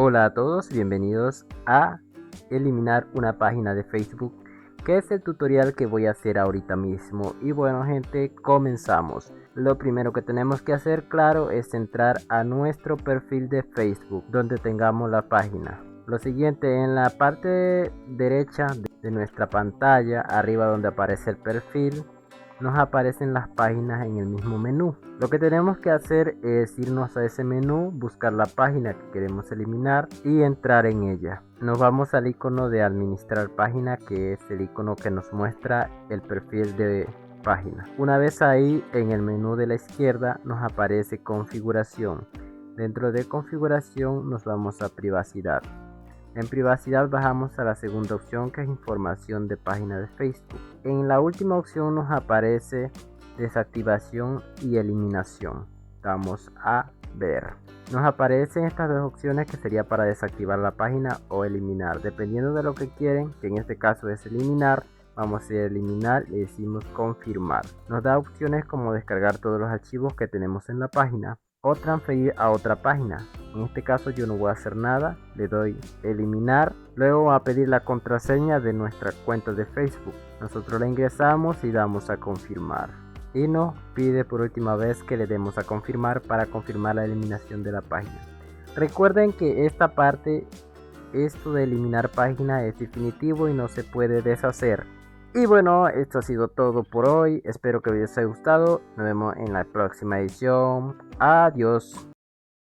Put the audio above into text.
Hola a todos, bienvenidos a eliminar una página de Facebook, que es el tutorial que voy a hacer ahorita mismo. Y bueno gente, comenzamos. Lo primero que tenemos que hacer, claro, es entrar a nuestro perfil de Facebook donde tengamos la página. Lo siguiente, en la parte derecha de nuestra pantalla, arriba donde aparece el perfil, nos aparecen las páginas en el mismo menú. Lo que tenemos que hacer es irnos a ese menú, buscar la página que queremos eliminar y entrar en ella. Nos vamos al icono de administrar página, que es el icono que nos muestra el perfil de página. Una vez ahí, en el menú de la izquierda nos aparece configuración. Dentro de configuración nos vamos a privacidad. En privacidad bajamos a la segunda opción, que es información de página de Facebook. En la última opción nos aparece desactivación y eliminación. Vamos a ver. Nos aparecen estas dos opciones, que sería para desactivar la página o eliminar. Dependiendo de lo que quieren, que en este caso es eliminar, vamos a eliminar y decimos confirmar. Nos da opciones como descargar todos los archivos que tenemos en la página o transferir a otra página. En este caso yo no voy a hacer nada, le doy eliminar. Luego va a pedir la contraseña de nuestra cuenta de Facebook. Nosotros la ingresamos y damos a confirmar. Y nos pide por última vez que le demos a confirmar para confirmar la eliminación de la página. Recuerden que esta parte, esto de eliminar página, es definitivo y no se puede deshacer. Y bueno, esto ha sido todo por hoy. Espero que les haya gustado. Nos vemos en la próxima edición. Adiós.